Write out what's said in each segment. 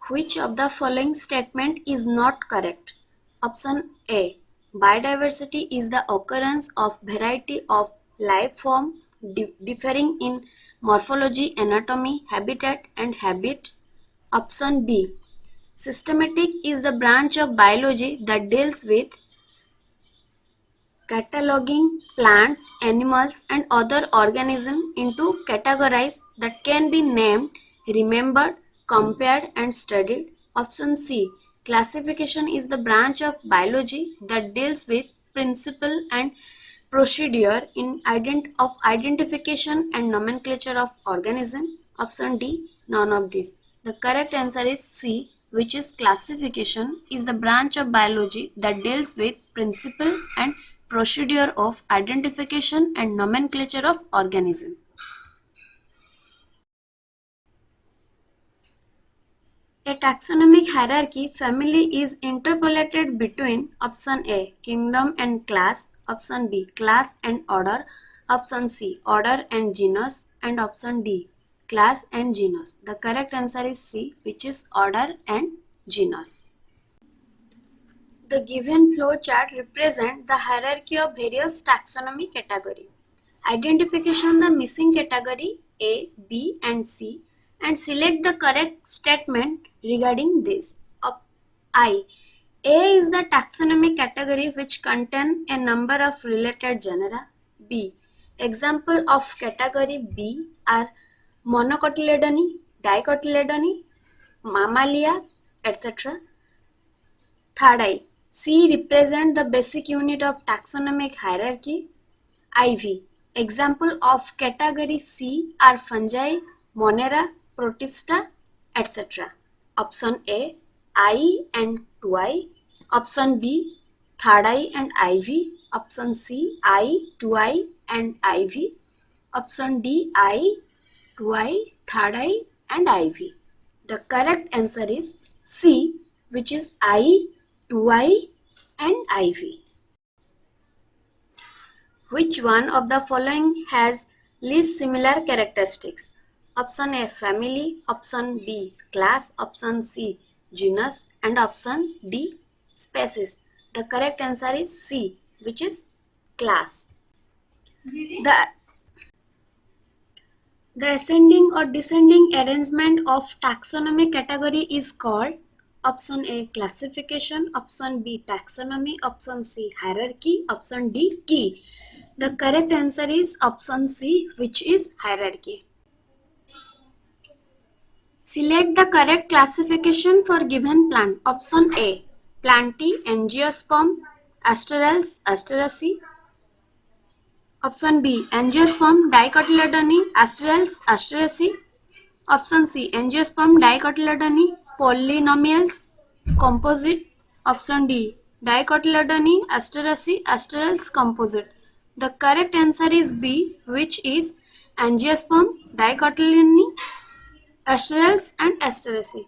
Which of the following statement is not correct? Option A. Biodiversity is the occurrence of variety of life form differing in morphology, anatomy, habitat and habit. Option B. Systematic is the branch of biology that deals with cataloging plants, animals, and other organisms into categories that can be named, remembered, compared, and studied. Option C. Classification is the branch of biology that deals with principle and procedure in of identification and nomenclature of organism. Option D. None of these. The correct answer is C, which is classification is the branch of biology that deals with principle and procedure of identification and nomenclature of organism. A taxonomic hierarchy family is interpolated between option A kingdom and class, option B class and order, option C order and genus, and option D class and genus. The correct answer is C, which is order and genus. The given flow chart represents the hierarchy of various taxonomy category. Identification the missing category A, B and C and select the correct statement regarding this. I. A is the taxonomy category which contain a number of related genera. B. Example of category B are Monocotyledone, Dicotyledone, Mammalia, etc. Third I. C represent the basic unit of taxonomic hierarchy. IV. Example of category C are fungi, Monera, Protista, etc. Option A, I and 2I. Option B, third I and IV. Option C, I, 2I and IV. Option D, I, 2I, third I and IV. The correct answer is C, which is I, 2I and IV. Which one of the following has least similar characteristics? Option A family, option B class, option C genus and option D species. The correct answer is C, which is class. The ascending or descending arrangement of taxonomy category is called option A classification, option B taxonomy, option C hierarchy, option D key. The correct answer is option C, which is hierarchy. Select the correct classification for given plant. Option A Plantae, Angiosperm, Asterales, Asteraceae. Option B Angiosperm, Dicotyledone, Asterales, Asteraceae. Option C Angiosperm, Dicotyledone, Polynomials, Composite. Option D Dicotyledone, Asteraceae, Asterales, Composite. The correct answer is B, which is Angiosperm, Dicotyledone, Asterales and Asteraceae.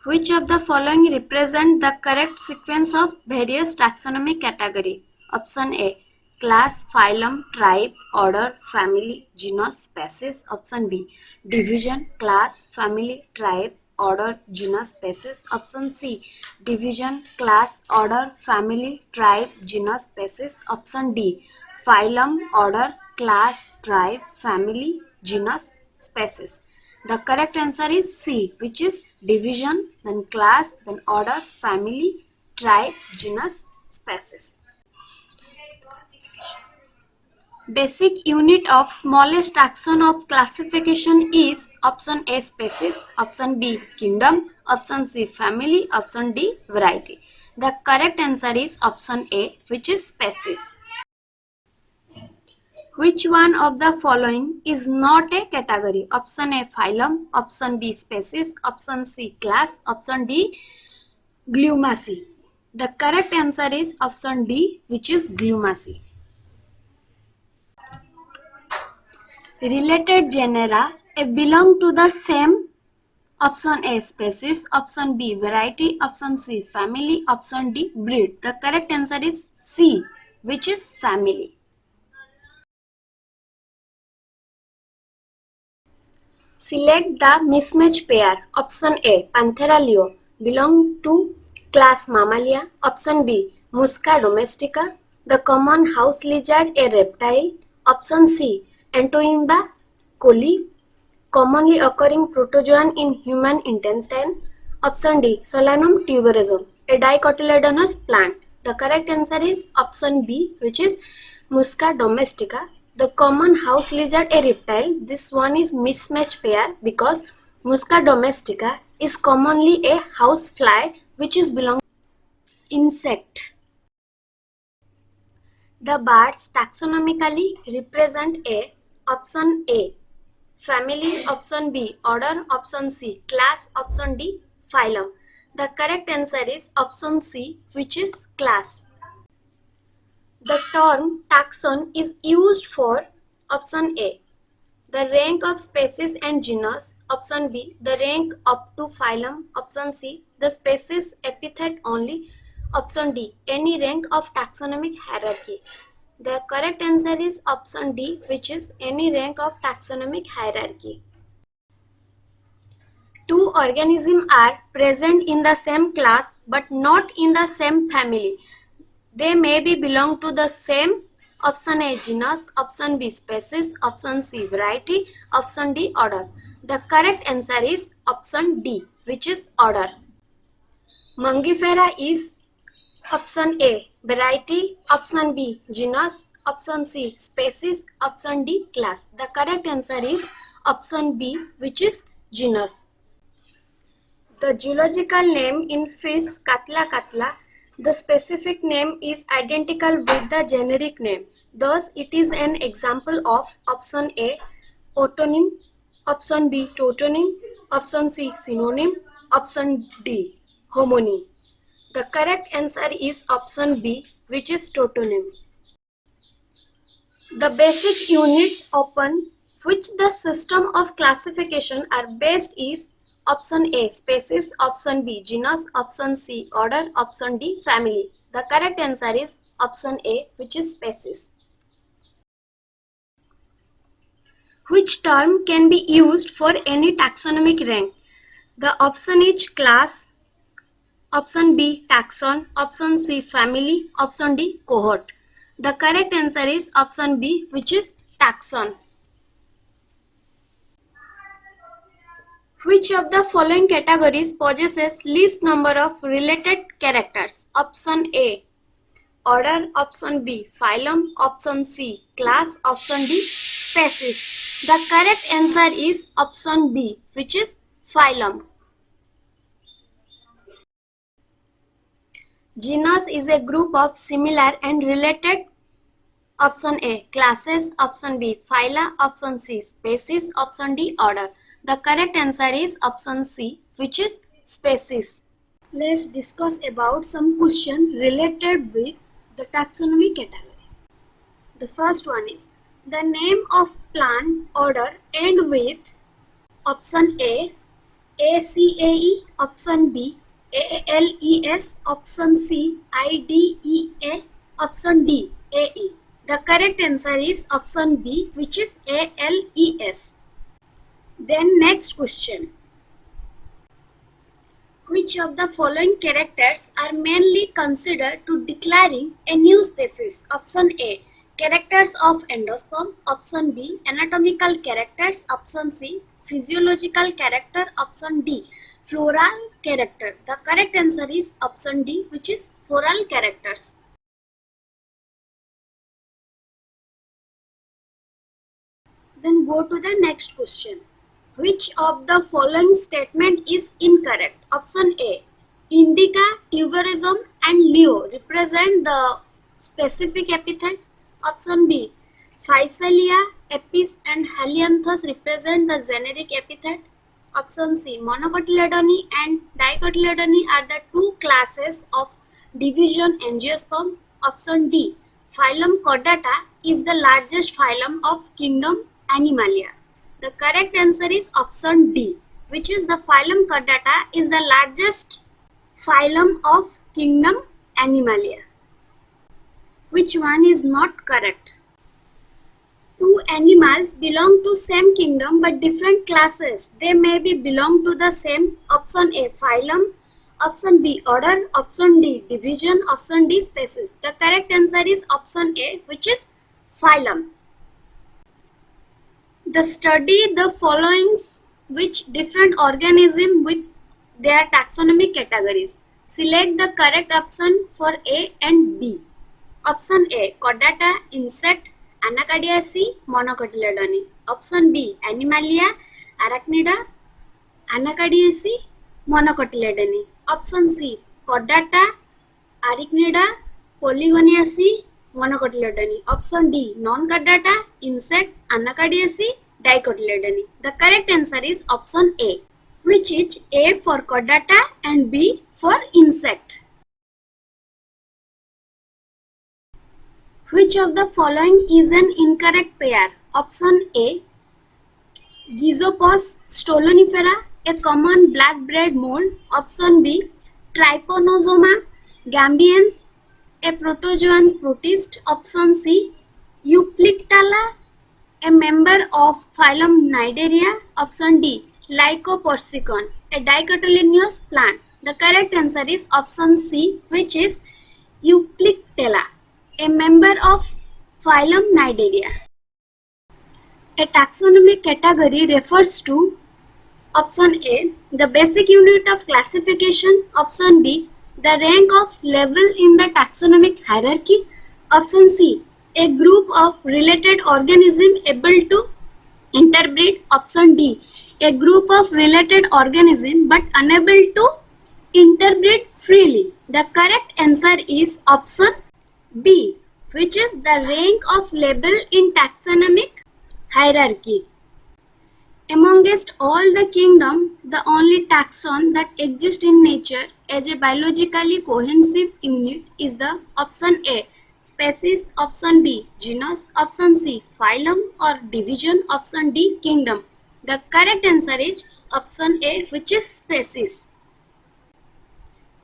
Which of the following represent the correct sequence of various taxonomy category? Option A class, phylum, tribe, order, family, genus, species. Option B division, class, family, tribe, order, genus, species. Option C division, class, order, family, tribe, genus, species. Option D phylum, order, class, tribe, family, genus, species. The correct answer is C, which is division, then class, then order, family, tribe, genus, species. Basic unit of smallest taxon of classification is option A species, option B kingdom, option C family, option D variety. The correct answer is option A, which is species. Which one of the following is not a category? Option A phylum, option B species, option C class, option D Glumaceae. The correct answer is option D, which is Glumaceae. Related genera belong to the same option A species, option B variety, option C family, option D breed. The correct answer is C, which is family. Select the mismatch pair. Option A, Panthera leo, belong to class Mammalia. Option B, Musca domestica, the common house lizard, a reptile. Option C, Antoimba coli, commonly occurring protozoan in human intestine. Option D, Solanum tuberosum, a dicotyledonous plant. The correct answer is option B, which is Musca domestica, the common house lizard, a reptile. This one is mismatch pair because Musca domestica is commonly a house fly, which is belong insect. The birds taxonomically represent a option A, family, option B, order, option C, class, option D, phylum. The correct answer is option C, which is class. The term taxon is used for option A, the rank of species and genus, option B, the rank up to phylum, option C, the species epithet only, option D, any rank of taxonomic hierarchy. The correct answer is option D, which is any rank of taxonomic hierarchy. Two organisms are present in the same class but not in the same family. They may be belong to the same, option A, genus, option B, species, option C, variety, option D, order. The correct answer is option D, which is order. Mungifera is option A, variety, option B, genus, option C, species, option D, class. The correct answer is option B, which is genus. The geological name in fish Katla katla, the specific name is identical with the generic name. Thus, it is an example of option A, autonym, option B, tautonym, option C, synonym, option D, homonym. The correct answer is option B, which is tautonym. The basic units upon which the system of classification are based is option A, species, option B, genus, option C, order, option D, family. The correct answer is option A, which is species. Which term can be used for any taxonomic rank? The option is class, option B, taxon, option C, family, option D, cohort. The correct answer is option B, which is taxon. Which of the following categories possesses least number of related characters? Option A, order, option B, phylum, option C, class, option D, species. The correct answer is option B, which is phylum. Genus is a group of similar and related. Option A, classes, option B, phyla, option C, species, option D, order. The correct answer is option C, which is species. Let's discuss about some questions related with the taxonomy category. The first one is, the name of plant order end with option A, ACAE, option B, ALES, option C, IDEA, option D, AE. The correct answer is option B, which is ALES. Then next question. Which of the following characters are mainly considered to declaring a new species? Option A, characters of endosperm, option B, anatomical characters, option C, physiological character, option D, floral character. The correct answer is option D, which is floral characters. Then go to the next question. Which of the following statement is incorrect? Option A, Indica, tuberosum and leo represent the specific epithet. Option B, Physalia, Apis and Helianthus represent the generic epithet. Option C, Monocotyledone and Dicotyledone are the two classes of division angiosperm. Option D, phylum Chordata is the largest phylum of kingdom Animalia. The correct answer is option D, which is the phylum Chordata is the largest phylum of kingdom Animalia. Which one is not correct? Two animals belong to same kingdom but different classes. They may be belong to the same. Option A, phylum. Option B, order. Option D, division. Option D, species. The correct answer is option A, which is phylum. The study the following which different organism with their taxonomic categories. Select the correct option for A and B. Option A, chordata, insect, Anacardiaceae, monocotyledone. Option B, Animalia, Arachnida, Anacardiaceae, monocotyledone. Option C, chordata, Arachnida, Polygoniaceae, monocotyledone. Option D, non-chordata, insect, Anacardiaceae, dicotyledone. The correct answer is option A, which is A for chordata and B for insect. Which of the following is an incorrect pair? Option A, Gizopus stolonifera, a common black-bread mold. Option B, Trypanosoma gambiense, a protozoans protist. Option C, Euplictala, a member of phylum Cnidaria. Option D, Lycopersicon, a dicotyledonous plant. The correct answer is option C, which is Euplictella, a member of phylum Cnidaria. A taxonomic category refers to option A, the basic unit of classification. Option B, the rank of level in the taxonomic hierarchy. Option C, a group of related organisms able to interbreed. Option D, a group of related organisms but unable to interbreed freely. The correct answer is option B, which is the rank of level in taxonomic hierarchy. Amongst all the kingdom, the only taxon that exists in nature as a biologically cohesive unit is the option A, species. Option B, genus. Option C, phylum or division. Option D, kingdom. The correct answer is option A, which is species.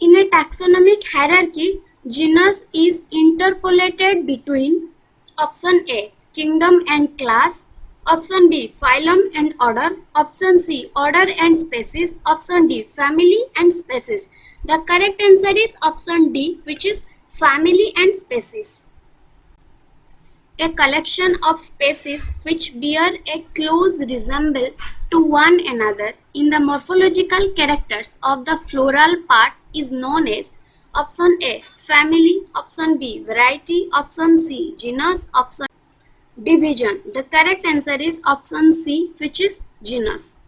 In a taxonomic hierarchy, genus is interpolated between option A, kingdom and class. Option B, phylum and order. Option C, order and species. Option D, family and species. The correct answer is option D, which is family and species. A collection of species which bear a close resemblance to one another in the morphological characters of the floral part is known as option A, family. Option B, variety. Option C, genus. Option division. The correct answer is option C, which is genus.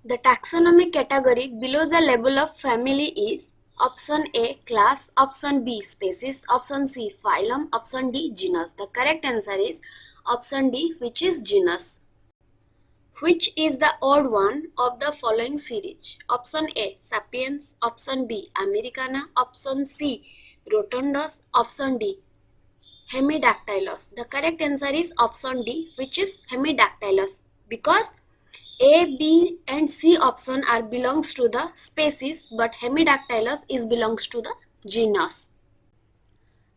The taxonomic category below the level of family is option A, class. Option B, species. Option C, phylum. Option D, genus. The correct answer is option D, which is genus. Which is the odd one of the following series? Option A, Sapiens. Option B, Americana. Option C, Rotundus. Option D, Hemidactylus. The correct answer is option D, which is Hemidactylus, because A, B and C option are belongs to the species but Hemidactylus is belongs to the genus.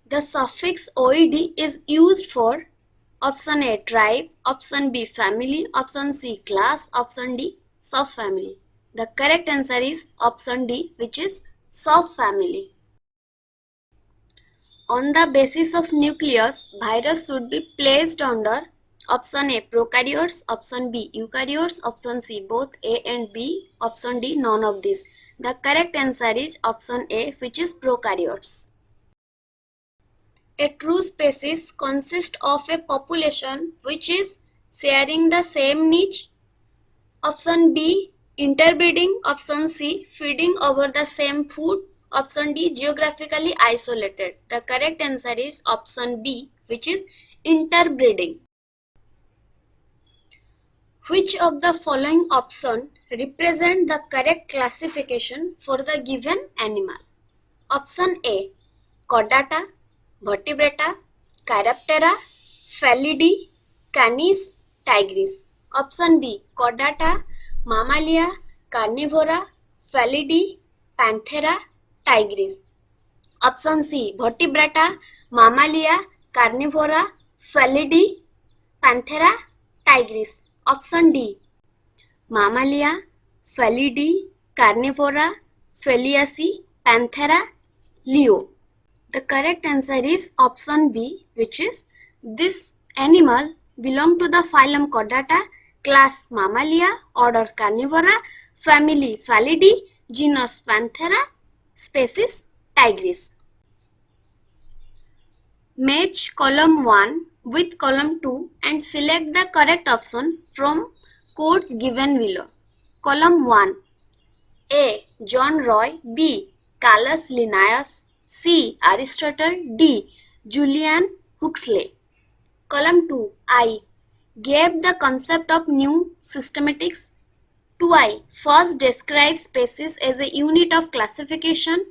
The suffix oed is used for option A, tribe. Option B, family. Option C, class. Option D, subfamily. The correct answer is option D, which is subfamily. On the basis of nucleus, virus should be placed under option A, prokaryotes. Option B, eukaryotes. Option C, both A and B. Option D, none of these. The correct answer is option A, which is prokaryotes. A true species consists of a population which is sharing the same niche. Option B, interbreeding. Option C, feeding over the same food. Option D, geographically isolated. The correct answer is option B, which is interbreeding. Which of the following option represent the correct classification for the given animal? Option A, Chordata, Vertebrata, Chiroptera, Felidae, Canis, Tigris. Option B, Chordata, Mammalia, Carnivora, Felidae, Panthera, Tigris. Option C, Vertebrata, Mammalia, Carnivora, Felidae, Panthera tigris. Option D. Mammalia, Felidae, Carnivora, Feliaceae, Panthera, Leo. The correct answer is option B, which is this animal belong to the phylum Chordata, class Mammalia, order Carnivora, family Felidae, genus Panthera, species Tigris. Match column 1 with column 2 and select the correct option from quotes given below. Column 1. A. John Roy. B. Carolus Linnaeus. C. Aristotle. D. Julian Huxley. Column 2. I. Gave the concept of new systematics. 2I. First described species as a unit of classification.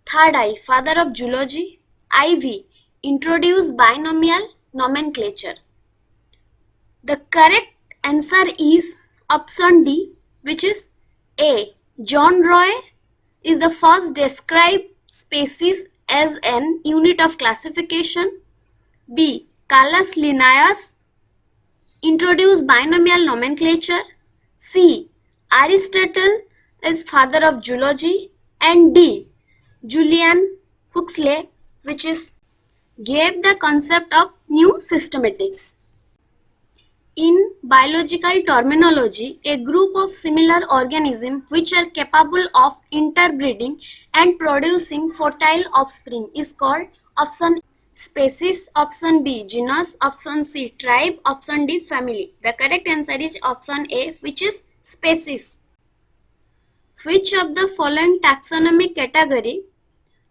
3rd I. Father of zoology. IV. Introduced binomial nomenclature. The correct answer is option D, which is A. John Roy is the first described species as an unit of classification. B. Carolus Linnaeus introduced binomial nomenclature. C. Aristotle is father of zoology. And D. Julian Huxley, which is gave the concept of new systematics. In biological terminology, a group of similar organisms which are capable of interbreeding and producing fertile offspring is called option A, species, option B, genus, option C, tribe, option D, family. The correct answer is option A, which is species. Which of the following taxonomic category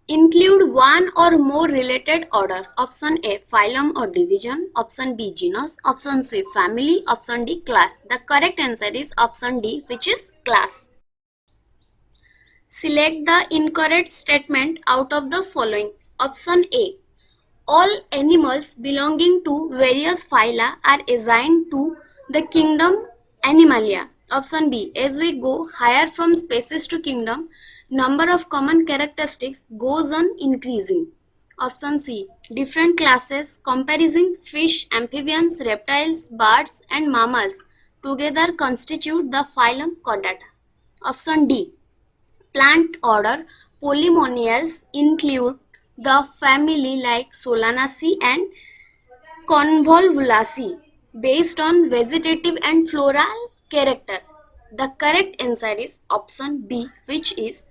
include one or more related order? Option A, phylum or division. Option B, genus. Option C, family. Option D, class. The correct answer is option D, which is class. Select the incorrect statement out of the following. Option A, all animals belonging to various phyla are assigned to the kingdom Animalia. Option B, as we go higher from species to kingdom, number of common characteristics goes on increasing. Option C, different classes comprising fish, amphibians, reptiles, birds and mammals together constitute the phylum Chordata. Option D, plant order Polymoniales include the family like Solanaceae and Convolvulaceae based on vegetative and floral character. The correct answer is option B, which is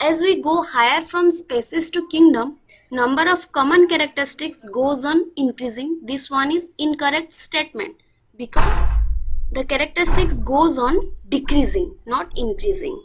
as we go higher from species to kingdom, number of common characteristics goes on increasing. This one is incorrect statement because the characteristics goes on decreasing, not increasing.